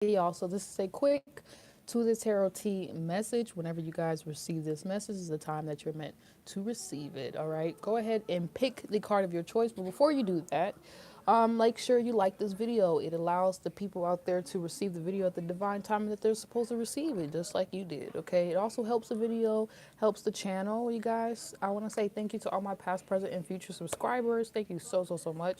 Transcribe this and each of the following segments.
Hey y'all, so this is a quick to the tarot T message. Whenever you guys receive this message is the time that you're meant to receive it. All right, go ahead and pick the card of your choice. But before you do that, make sure you like this video. It allows the people out there to receive the video at the divine time that they're supposed to receive it, just like you did. Okay, it also helps the video, helps the channel. You guys, I want to say thank you to all my past, present, and future subscribers. Thank you so much.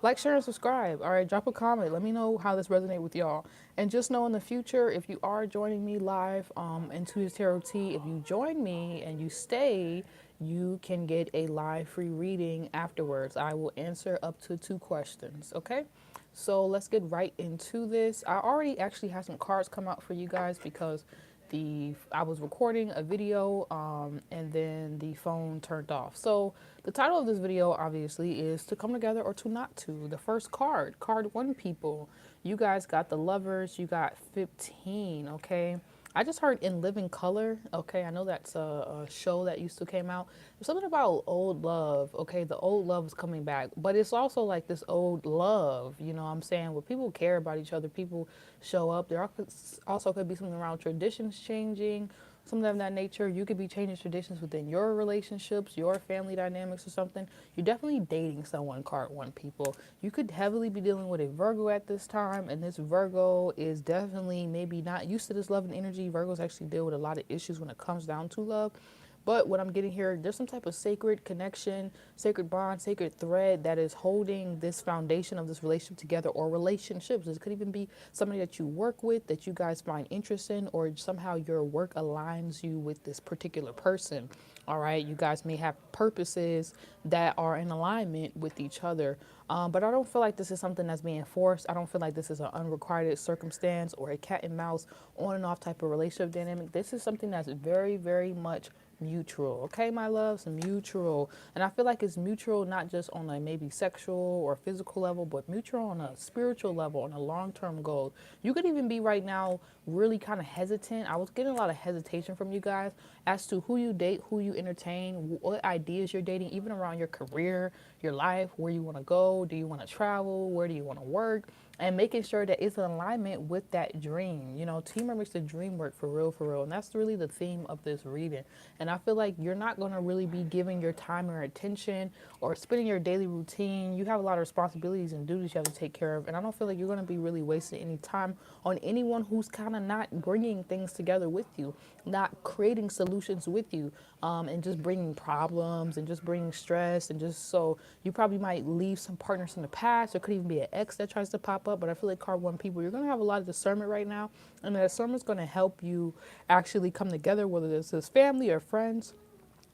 Like, share, and subscribe. All right, drop a comment. Let me know how this resonates with y'all. And just know in the future, if you are joining me live into his tarot tea, if you join me and you stay, you can get a live free reading afterwards. I will answer up to 2 questions. Okay. So let's get right into this. I already actually had some cards come out for you guys because I was recording a video and then the phone turned off. So the title of this video obviously is to come together or to not to. The first card 1 people. You guys got the lovers, you got 15, okay? I just heard In Living Color. Okay, I know that's a show that used to came out. There's something about old love. Okay, the old love is coming back, but it's also like this old love. You know what I'm saying? Where people care about each other, people show up. There also could be something around traditions changing, something of that nature. You could be changing traditions within your relationships, your family dynamics or something. You're definitely dating someone, card 1 people. You could heavily be dealing with a Virgo at this time, and this Virgo is definitely maybe not used to this love and energy. Virgos actually deal with a lot of issues when it comes down to love. But what I'm getting here, there's some type of sacred connection, sacred bond, sacred thread that is holding this foundation of this relationship together, or relationships. This could even be somebody that you work with that you guys find interest in, or somehow your work aligns you with this particular person. All right, you guys may have purposes that are in alignment with each other. But I don't feel like this is something that's being forced. I don't feel like this is an unrequited circumstance or a cat and mouse on and off type of relationship dynamic. This is something that's very much mutual. Okay, my loves, mutual. And I feel like it's mutual not just on a maybe sexual or physical level, but mutual on a spiritual level, on a long-term goal. You could even be right now really kind of hesitant. I was getting a lot of hesitation from you guys as to who you date, who you entertain, what ideas you're dating, even around your career, your life, where you want to go, do you want to travel, where do you want to work, and making sure that it's in alignment with that dream. You know, teamwork makes the dream work, for real. And that's really the theme of this reading. And I feel like you're not going to really be giving your time or attention or spending your daily routine. You have a lot of responsibilities and duties you have to take care of. And I don't feel like you're going to be really wasting any time on anyone who's kind of not bringing things together with you, not creating solutions with you, and just bringing problems and just bringing stress. And just so you probably might leave some partners in the past. There could even be an ex that tries to pop up. But I feel like card 1 people, you're going to have a lot of discernment right now. And the discernment is going to help you actually come together, whether this is family or friends,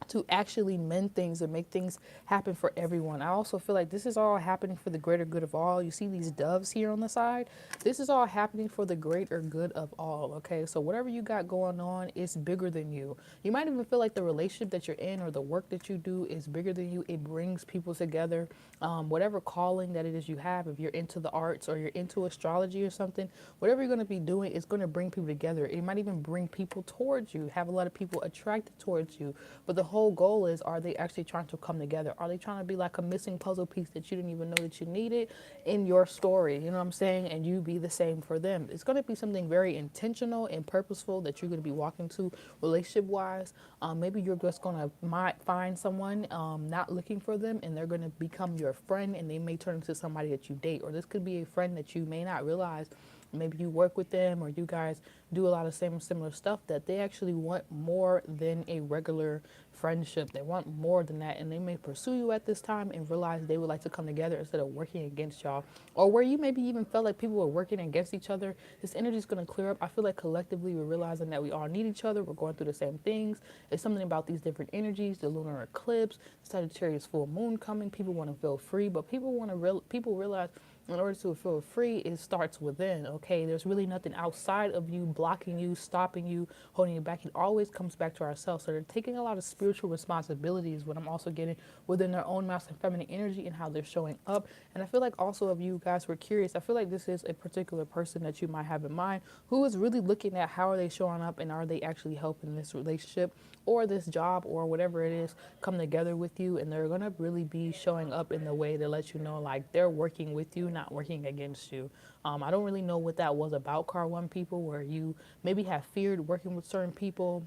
to actually mend things and make things happen for everyone. I also feel like this is all happening for the greater good of all. You see these doves here on the side? This is all happening for the greater good of all, okay? So whatever you got going on is bigger than you. You might even feel like the relationship that you're in or the work that you do is bigger than you. It brings people together. Whatever calling that it is you have, if you're into the arts or you're into astrology or something, whatever you're going to be doing is going to bring people together. It might even bring people towards you, have a lot of people attracted towards you. But the whole goal is, are they actually trying to come together? Are they trying to be like a missing puzzle piece that you didn't even know that you needed in your story? You know what I'm saying? And you be the same for them. It's going to be something very intentional and purposeful that you're going to be walking to relationship wise. Maybe you're just going to find someone not looking for them, and they're going to become your friend, and they may turn into somebody that you date. Or this could be a friend that you may not realize. Maybe you work with them, or you guys do a lot of similar stuff, that they actually want more than a regular friendship. They want more than that, and they may pursue you at this time and realize they would like to come together instead of working against y'all. Or where you maybe even felt like people were working against each other, this energy is going to clear up. I feel like collectively we're realizing that we all need each other. We're going through the same things. It's something about these different energies, the lunar eclipse, Sagittarius full moon coming. People want to feel free, but people realize in order to feel free, it starts within, okay? There's really nothing outside of you blocking you, stopping you, holding you back. It always comes back to ourselves. So they're taking a lot of spiritual responsibilities, what I'm also getting within their own masculine and feminine energy and how they're showing up. And I feel like also, if you guys were curious, I feel like this is a particular person that you might have in mind who is really looking at how are they showing up and are they actually helping this relationship or this job or whatever it is come together with you. And they're going to really be showing up in the way that lets you know, like, they're working with you, not working against you. I don't really know what that was about, card one people, where you maybe have feared working with certain people,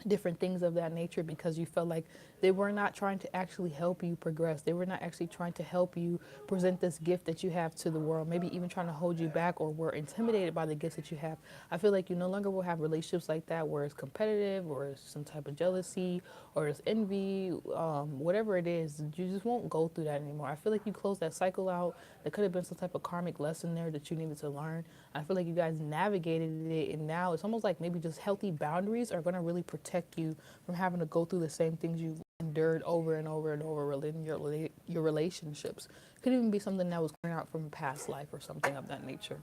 different things of that nature, because you felt like they were not trying to actually help you progress. They were not actually trying to help you present this gift that you have to the world, maybe even trying to hold you back, or were intimidated by the gifts that you have. I feel like you no longer will have relationships like that where it's competitive or it's some type of jealousy or it's envy, whatever it is. You just won't go through that anymore. I feel like you closed that cycle out. There could have been some type of karmic lesson there that you needed to learn. I feel like you guys navigated it, and now it's almost like maybe just healthy boundaries are going to really protect you from having to go through the same things you've endured over and over and over in your relationships. It could even be something that was coming out from a past life or something of that nature.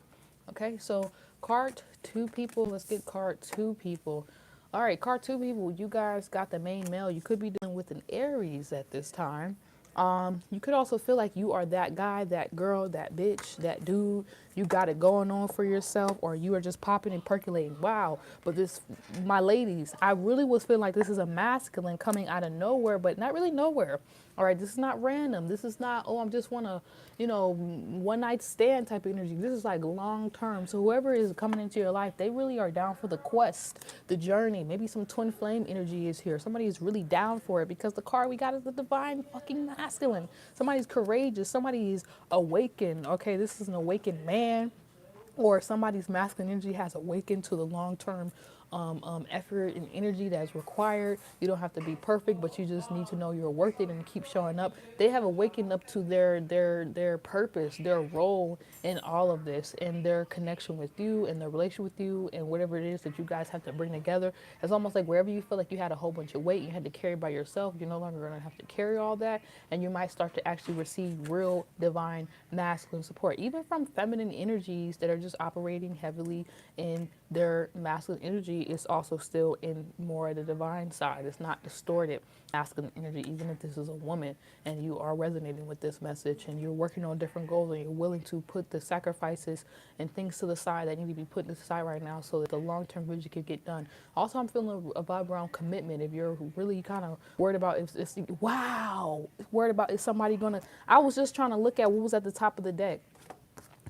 Okay, so card two people. Let's get card two people. All right, card two people, you guys got the main male. You could be dealing with an Aries at this time. You could also feel like you are that guy, that girl, that bitch, that dude. You got it going on for yourself, or you are just popping and percolating. Wow. But this, my ladies, I really was feeling like this is a masculine coming out of nowhere, but not really nowhere. All right, this is not random. This is not, oh, I'm just want to, one night stand type of energy. This is like long term. So whoever is coming into your life, they really are down for the quest, the journey. Maybe some twin flame energy is here. Somebody is really down for it, because the card we got is the divine fucking masculine. Somebody's courageous. Somebody's awakened. Okay, this is an awakened man, or somebody's masculine energy has awakened to the long-term effort and energy that's required. You don't have to be perfect, but you just need to know you're worth it and keep showing up. They have awakened up to their purpose, their role in all of this, and their connection with you and their relation with you, and whatever it is that you guys have to bring together. It's almost like wherever you feel like you had a whole bunch of weight you had to carry by yourself, you're no longer going to have to carry all that, and you might start to actually receive real divine masculine support, even from feminine energies that are just operating heavily in their masculine energy. Is also still in more of the divine side. It's not distorted masculine energy, even if this is a woman and you are resonating with this message and you're working on different goals and you're willing to put the sacrifices and things to the side that need to be put to the side right now so that the long-term vision can get done. Also, I'm feeling a vibe around commitment. If you're really kind of worried about if it's, wow, worried about is somebody gonna, I was just trying to look at what was at the top of the deck.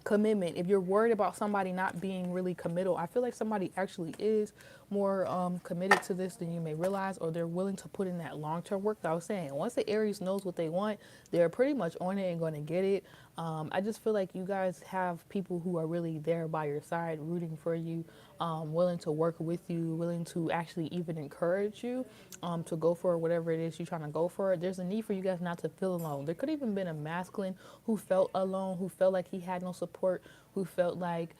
Commitment. If you're worried about somebody not being really committal, I feel like somebody actually is more committed to this than you may realize, or they're willing to put in that long-term work that I was saying. Once the Aries knows what they want, they're pretty much on it and going to get it. I just feel like you guys have people who are really there by your side, rooting for you, willing to work with you, willing to actually even encourage you to go for whatever it is you're trying to go for. There's a need for you guys not to feel alone. There could have even been a masculine who felt alone, who felt like he had no support, who felt like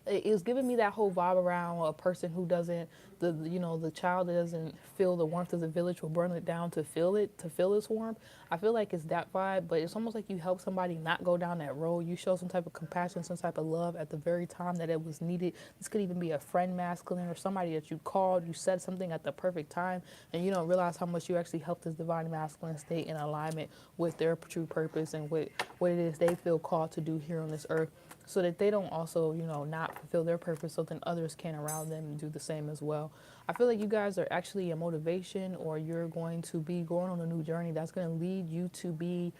it was giving me that whole vibe around a person who doesn't, the child that doesn't feel the warmth of the village will burn it down to feel its warmth. I feel like it's that vibe, but it's almost like you help somebody not go down that road. You show some type of compassion, some type of love at the very time that it was needed. This could even be a friend masculine or somebody that you called, you said something at the perfect time, and you don't realize how much you actually helped this divine masculine stay in alignment with their true purpose and with what it is they feel called to do here on this earth, so that they don't also, not fulfill their purpose, so then others can around them do the same as well. I feel like you guys are actually a motivation, or you're going to be going on a new journey that's going to lead you to be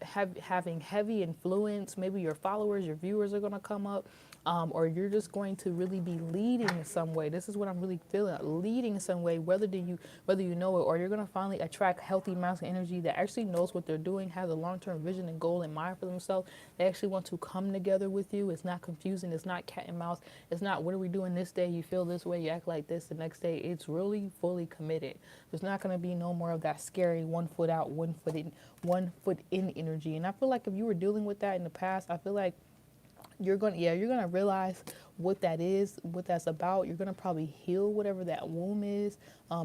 having heavy influence. Maybe your followers, your viewers are going to come up, or you're just going to really be leading in some way. This is what I'm really feeling, leading in some way, whether you know it, or you're going to finally attract healthy masculine energy that actually knows what they're doing, has a long-term vision and goal in mind for themselves. They actually want to come together with you. It's not confusing. It's not cat and mouse. It's not, what are we doing this day? You feel this way, you act like this the next day. It's really fully committed. There's not going to be no more of that scary 1 foot out, 1 foot in energy. And I feel like if you were dealing with that in the past, I feel like you're gonna realize what that is, what that's about. You're gonna probably heal whatever that womb is,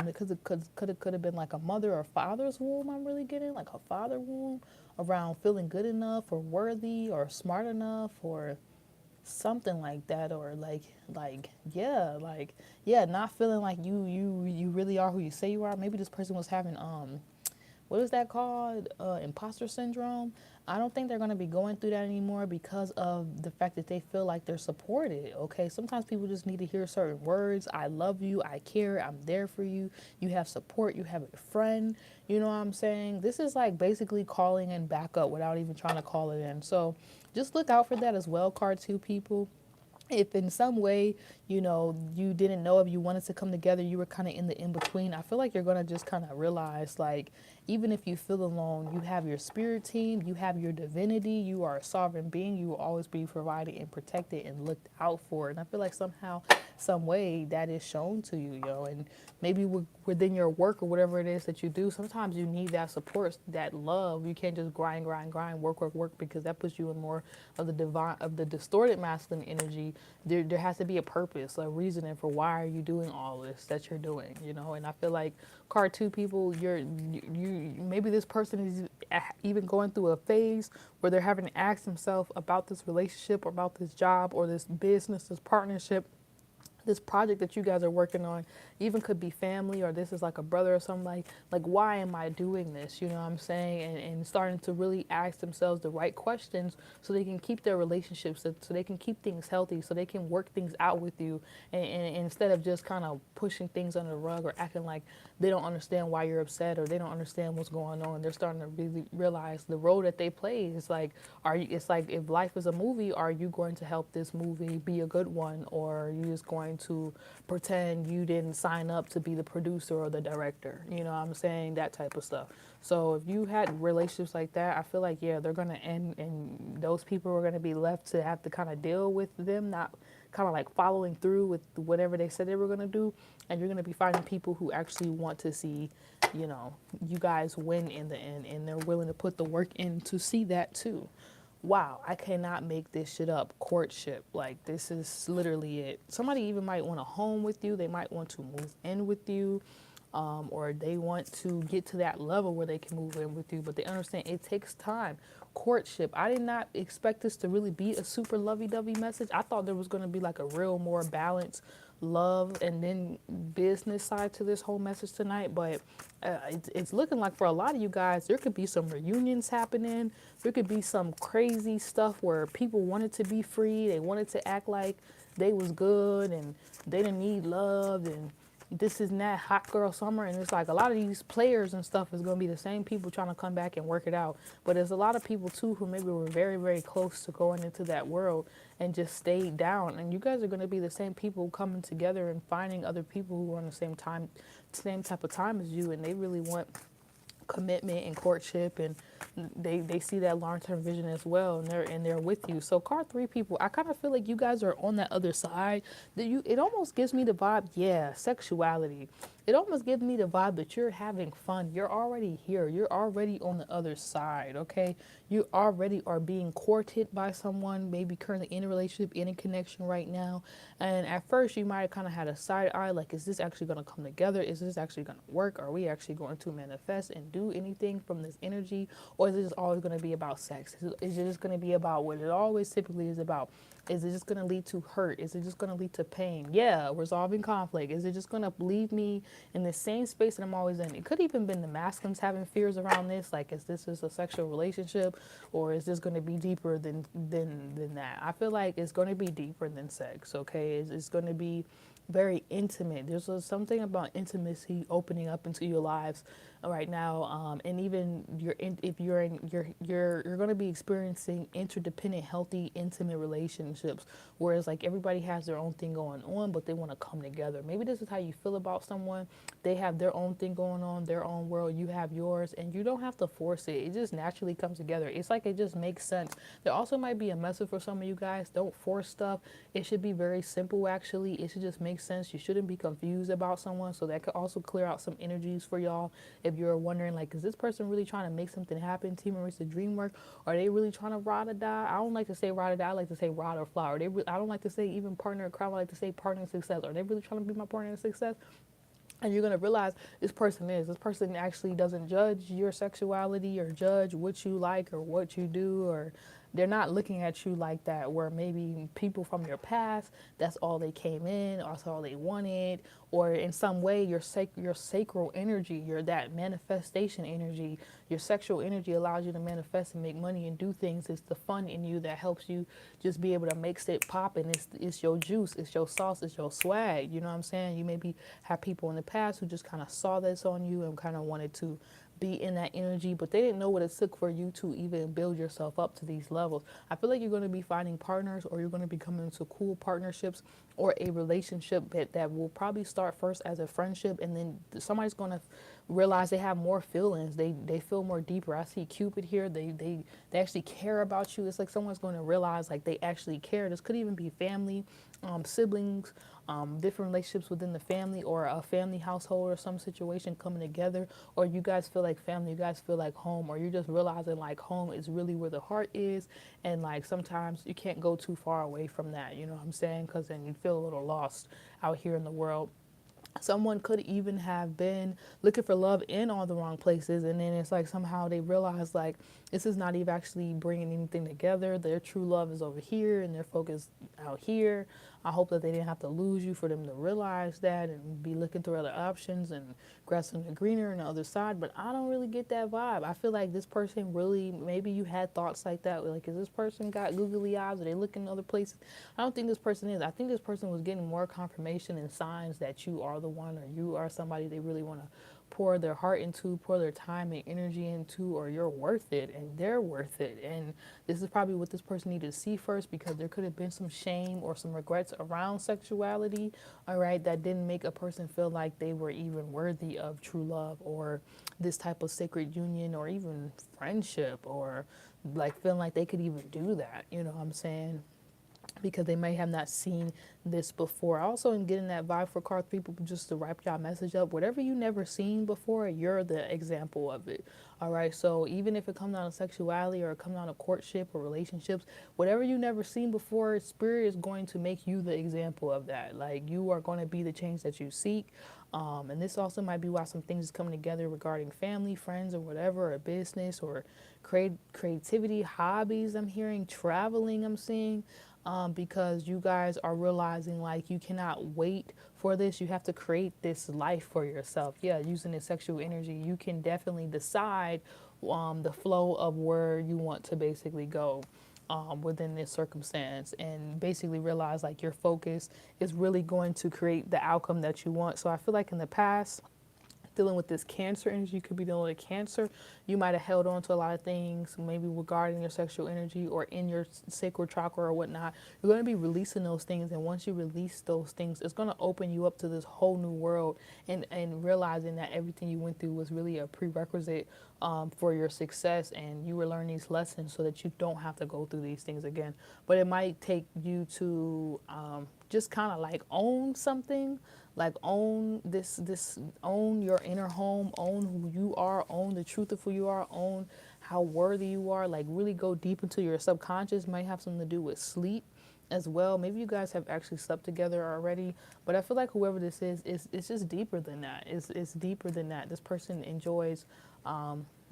because it could have been like a mother or father's womb. I'm really getting like a father womb around feeling good enough or worthy or smart enough or something like that, or not feeling like you really are who you say you are. Maybe this person was having what is that called? Imposter syndrome. I don't think they're going to be going through that anymore because of the fact that they feel like they're supported. Okay, sometimes people just need to hear certain words. I love you, I care, I'm there for you, you have support, you have a friend. You know what I'm saying? This is like basically calling in backup without even trying to call it in. So just look out for that as well, card two people. If in some way, you didn't know if you wanted to come together, you were kind of in the in between, I feel like you're going to just kind of realize, like, even if you feel alone, you have your spirit team, you have your divinity, you are a sovereign being, you will always be provided and protected and looked out for. And I feel like somehow, some way that is shown to you, and maybe within your work or whatever it is that you do, sometimes you need that support, that love. You can't just grind, grind, grind, work, work, work, because that puts you in more of the divine, of the distorted masculine energy. There has to be a purpose, a reasoning for why are you doing all this that you're doing, And I feel like card two people, you maybe this person is even going through a phase where they're having to ask themselves about this relationship or about this job or this business, this partnership, this project that you guys are working on. Even could be family, or this is like a brother or something, like why am I doing this, you know what I'm saying? And starting to really ask themselves the right questions so they can keep their relationships, so they can keep things healthy, so they can work things out with you, and instead of just kind of pushing things under the rug or acting like they don't understand why you're upset or they don't understand what's going on. They're starting to really realize the role that they play is like, it's like, if life is a movie, are you going to help this movie be a good one, or are you just going to pretend you didn't sign up to be the producer or the director? You know what I'm saying? That type of stuff. So if you had relationships like that, I feel like, yeah, they're going to end, and those people are going to be left to have to kind of deal with them, not kind of like following through with whatever they said they were going to do. And you're going to be finding people who actually want to see, you guys win in the end, and they're willing to put the work in to see that too. Wow, I cannot make this shit up. Courtship. Like, this is literally it. Somebody even might want a home with you. They might want to move in with you. Or they want to get to that level where they can move in with you, but they understand it takes time. Courtship. I did not expect this to really be a super lovey-dovey message. I thought there was going to be like a real more balanced love and then business side to this whole message tonight, but it's looking like for a lot of you guys, there could be some reunions happening. There could be some crazy stuff where people wanted to be free. They wanted to act like they was good and they didn't need love, and this is not hot girl summer. And it's like a lot of these players and stuff is going to be the same people trying to come back and work it out. But there's a lot of people too who maybe were very, very close to going into that world and just stayed down. And you guys are going to be the same people coming together and finding other people who are on the same type of time as you, and they really want commitment and courtship, and they see that long-term vision as well, and they're with you. So card three people, I kind of feel like you guys are on that other side. It almost gives me the vibe, yeah, sexuality. It almost gives me the vibe that you're having fun. You're already here. You're already on the other side, okay? You already are being courted by someone, maybe currently in a relationship, in a connection right now. And at first, you might have kind of had a side eye, like, is this actually going to come together? Is this actually going to work? Are we actually going to manifest and do anything from this energy? Or is it just always going to be about sex? Is it just going to be about what it always typically is about? Is it just going to lead to hurt? Is it just going to lead to pain? Yeah, resolving conflict. Is it just going to leave me in the same space that I'm always in? It could even been the masculines having fears around this, like, is this a sexual relationship, or is this going to be deeper than that? I feel like it's going to be deeper than sex, okay? It's going to be very intimate. There's something about intimacy opening up into your lives right now, and even if you're going to be experiencing interdependent, healthy, intimate relationships. Whereas like everybody has their own thing going on, but they want to come together. Maybe this is how you feel about someone. They have their own thing going on, their own world. You have yours, and you don't have to force it. It just naturally comes together. It's like it just makes sense. There also might be a message for some of you guys. Don't force stuff. It should be very simple. Actually, it should just make sense. You shouldn't be confused about someone. So that could also clear out some energies for y'all. If you're wondering, like, is this person really trying to make something happen? Team Erase the dream work? Are they really trying to ride or die? I don't like to say ride or die. I like to say ride or fly. I don't like to say even partner or crowd. I like to say partner in success. Are they really trying to be my partner in success? And you're going to realize this person actually doesn't judge your sexuality or judge what you like or what you do or they're not looking at you like that, where maybe people from your past, that's all they came in, that's all they wanted, or in some way your sacral energy, your that manifestation energy, your sexual energy allows you to manifest and make money and do things. It's the fun in you that helps you just be able to make it pop, and it's your juice, it's your sauce, it's your swag. You know what I'm saying? You maybe have people in the past who just kind of saw this on you and kind of wanted to be in that energy, but they didn't know what it took for you to even build yourself up to these levels. I feel like you're going to be finding partners, or you're going to be coming into cool partnerships or a relationship that will probably start first as a friendship, and then somebody's going to realize they have more feelings. They feel more deeper. I see Cupid here. They actually care about you. It's like someone's going to realize like they actually care. This could even be family, siblings, different relationships within the family, or a family household, or some situation coming together, or you guys feel like family, you guys feel like home, or you're just realizing like home is really where the heart is, and like sometimes you can't go too far away from that, you know what I'm saying, because then you feel a little lost out here in the world. Someone could even have been looking for love in all the wrong places, and then it's like somehow they realize like this is not even actually bringing anything together. Their true love is over here and their focus out here. I hope that they didn't have to lose you for them to realize that and be looking through other options and grasping the greener on the other side. But I don't really get that vibe. I feel like this person really, maybe you had thoughts like that, like, is this person got googly eyes? Are they looking other places? I don't think this person is. I think this person was getting more confirmation and signs that you are the one, or you are somebody they really want to pour their heart into, pour their time and energy into, or you're worth it and they're worth it. And this is probably what this person needed to see first, because there could have been some shame or some regrets around sexuality, all right, that didn't make a person feel like they were even worthy of true love, or this type of sacred union, or even friendship, or like feeling like they could even do that, you know what I'm saying? Because they may have not seen this before. I also am getting that vibe for card 3 people, just to wrap y'all message up. Whatever you never seen before, you're the example of it. All right. So even if it comes down to sexuality, or it comes down to courtship or relationships, whatever you never seen before, Spirit is going to make you the example of that. Like, you are going to be the change that you seek. And this also might be why some things is coming together regarding family, friends, or whatever, or business, or creativity, hobbies. I'm hearing traveling. I'm seeing. Because you guys are realizing like you cannot wait for this. You have to create this life for yourself. Yeah, using the sexual energy, you can definitely decide the flow of where you want to basically go within this circumstance, and basically realize like your focus is really going to create the outcome that you want. So I feel like in the past, dealing with this cancer energy, you could be dealing with cancer. You might have held on to a lot of things, maybe regarding your sexual energy or in your sacral chakra or whatnot. You're going to be releasing those things, and once you release those things, it's going to open you up to this whole new world, and realizing that everything you went through was really a prerequisite for your success, and you will learn these lessons so that you don't have to go through these things again. But it might take you to just kind of like own something, like own own your inner home, own who you are, own the truth of who you are, own how worthy you are. Like, really go deep into your subconscious. Might have something to do with sleep as well. Maybe you guys have actually slept together already, but I feel like whoever this is, it's just deeper than that. It's deeper than that. This person enjoys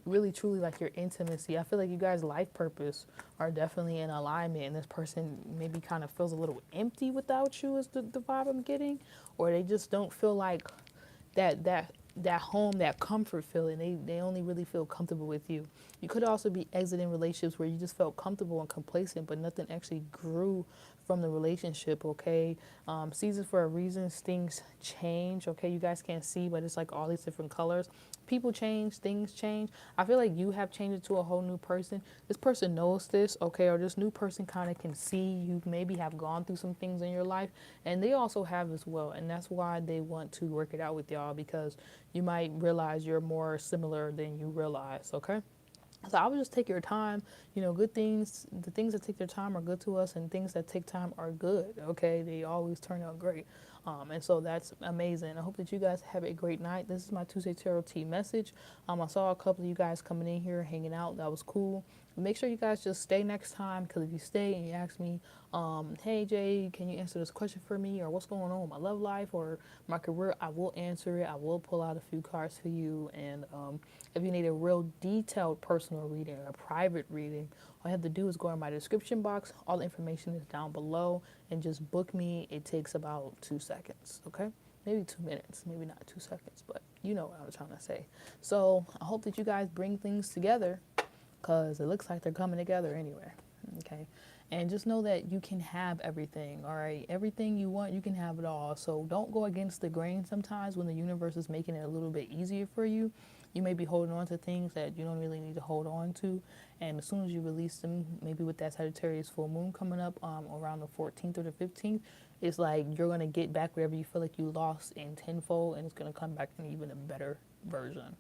really truly like your intimacy. I feel like you guys' life purpose are definitely in alignment, and this person maybe kind of feels a little empty without you, is the vibe I'm getting, or they just don't feel like that home, that comfort feeling. They only really feel comfortable with you. You could also be exiting relationships where you just felt comfortable and complacent, but nothing actually grew from the relationship. Okay, seasons for a reason. Things change. Okay, you guys can't see, but it's like all these different colors. People change, things change. I feel like you have changed into a whole new person. This person knows this, okay, or this new person kind of can see you maybe have gone through some things in your life, and they also have as well, and that's why they want to work it out with y'all, because you might realize you're more similar than you realize, okay? So I would just take your time. You know, good things, the things that take their time are good to us, and things that take time are good, okay? They always turn out great. And so that's amazing. I hope that you guys have a great night. This is my Tuesday Tarot Tea message. I saw a couple of you guys coming in here, hanging out. That was cool. Make sure you guys just stay next time, because if you stay and you ask me, hey Jay, can you answer this question for me, or what's going on with my love life or my career, I will answer it. I will pull out a few cards for you. And if you need a real detailed personal reading or a private reading, all you have to do is go in my description box. All the information is down below, and just book me. It takes about 2 seconds, okay? Maybe 2 minutes, maybe not 2 seconds, but you know what I'm trying to say. So I hope that you guys bring things together, because it looks like they're coming together anyway, okay? And just know that you can have everything, all right? Everything you want, you can have it all. So don't go against the grain sometimes when the universe is making it a little bit easier for you. You may be holding on to things that you don't really need to hold on to. And as soon as you release them, maybe with that Sagittarius full moon coming up around the 14th or the 15th, it's like you're going to get back whatever you feel like you lost in tenfold, and it's going to come back in even a better version.